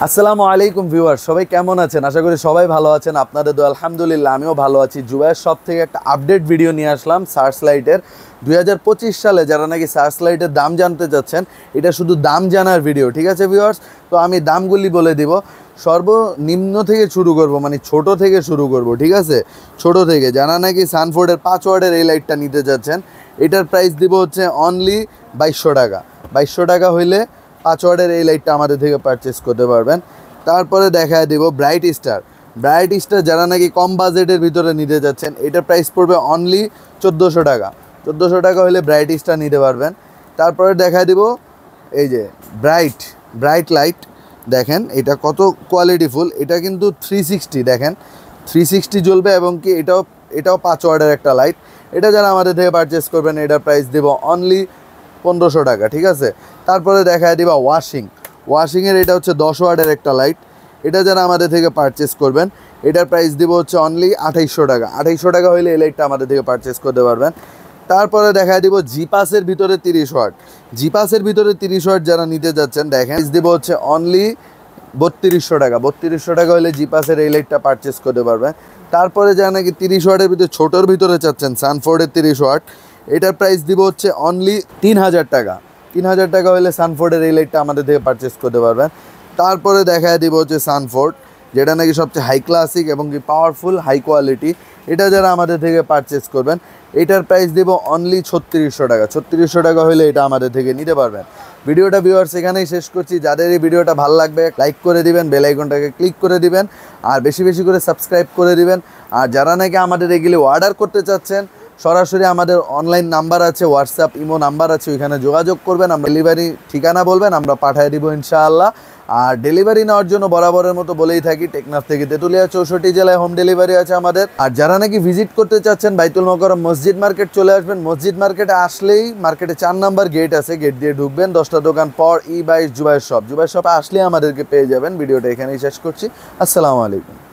আসসালামু আলাইকুম ভিউয়ার্স, সবাই কেমন আছেন? আশা করি সবাই ভালো আছেন। আপনাদের দোয়া আলহামদুলিল্লাহ আমিও ভালো আছি। জুবায়ের শপ থেকে একটা আপডেট ভিডিও নিয়ে আসলাম সার্চ লাইটের 2025 সালে যারা নাকি সার্চ লাইটের দাম জানতে চাচ্ছেন, এটা শুধু দাম জানার ভিডিও, ঠিক আছে ভিউয়ার্স? তো আমি দামগুলি বলে দিব। সর্বনিম্ন থেকে শুরু করব, মানে ছোট থেকে শুরু করব, ঠিক আছে? ছোট থেকে যারা নাকি সানফোর্ডের 5 ওয়াটের এই লাইটটা নিতে চাচ্ছেন, এটার প্রাইস দিব হচ্ছে অনলি 2200 টাকা। 2200 টাকা হইলে 5 ওয়াটের এই লাইটটা আমাদের থেকে পারচেস করতে পারবেন। তারপরে দেখায় দিব ব্রাইট স্টার। ব্রাইট স্টার যারা নাকি কম বাজেটের ভিতরে নিতে যাচ্ছেন, এটার প্রাইস পড়বে অনলি 1400 টাকা। 1400 টাকা হলে ব্রাইট স্টার নিতে পারবেন। তারপরে দেখায় দিব এই যে ব্রাইট লাইট, দেখেন এটা কত কোয়ালিটিফুল। এটা কিন্তু 360, দেখেন 360 জ্বলবে এবং কি এটাও 5 ওয়াটের একটা লাইট। এটা যারা আমাদের থেকে পারচেস করবেন, এটার প্রাইস দেব অনলি 1500 টাকা, ঠিক আছে? তারপরে দেখায় দিবা ওয়াশিংয়ের এটা হচ্ছে 10 ওয়াটের একটা লাইট। এটা যারা আমাদের থেকে পারচেস করবেন, এটার প্রাইস দিব হচ্ছে অনলি 2800 টাকা। 2800 টাকা হইলে এই লাইটটা আমাদের থেকে পারচেস করতে পারবেন। তারপরে দেখায় দিব জিপাসের ভিতরে 30 ওয়াট। জিপাসের ভিতরে 30 ওয়াট যারা নিতে যাচ্ছেন, দেখেন প্রাইস দিব হচ্ছে অনলি 3200 টাকা। 3200 টাকা হলে জিপাসের এই লাইটটা পারচেস করতে পারবেন। তারপরে যারা নাকি 30 ওয়াটের ভিতরে ছোটোর ভিতরে চাচ্ছেন, সানফোর্ডের 30 ওয়াট, এটার প্রাইস দিব হচ্ছে অনলি 3000 টাকা। 3000 টাকা হলে সানফোর্ডের এই লাইটটা আমাদের থেকে পারচেস করতে পারবেন। তারপরে দেখায় দিব হচ্ছে সানফোর্ড, যেটা নাকি সবচেয়ে হাই ক্লাসিক এবং কি পাওয়ারফুল, হাই কোয়ালিটি। এটা যারা আমাদের থেকে পারচেস করবেন, এটার প্রাইস দিব অনলি 3600 টাকা। 3600 টাকা হলে এটা আমাদের থেকে নিতে পারবেন। ভিডিওটা ভিউয়ার্স এখানেই শেষ করছি। যাদের এই ভিডিওটা ভালো লাগবে লাইক করে দিবেন, বেল আইকনটাকে ক্লিক করে দিবেন, আর বেশি বেশি করে সাবস্ক্রাইব করে দিবেন। আর যারা নাকি আমাদের এগুলি অর্ডার করতে চাচ্ছেন, সরাসরি আমাদের অনলাইন নাম্বার আছে, হোয়াটসঅ্যাপ ইমো নাম্বার আছে, ওইখানে যোগাযোগ করবেন। আমরা ডেলিভারি ঠিকানা বলবেন, আমরা পাঠিয়ে দিব ইনশাআল্লাহ। আর ডেলিভারি নেওয়ার জন্য বরাবরের মতো বলেই থাকি, টেকনাফ থেকে তেঁতুলিয়া 64 জেলায় হোম ডেলিভারি আছে আমাদের। আর যারা নাকি ভিজিট করতে চাচ্ছেন, বাইতুল মোকাররম মসজিদ মার্কেট চলে আসবেন। মসজিদ মার্কেটে আসলেই মার্কেটে 4 নাম্বার গেট আছে, গেট দিয়ে ঢুকবেন। 10টা দোকান পর E22 জুবায়ের শপে আসলেই আমাদেরকে পেয়ে যাবেন। ভিডিওটা এখানেই শেষ করছি। আসসালামু আলাইকুম।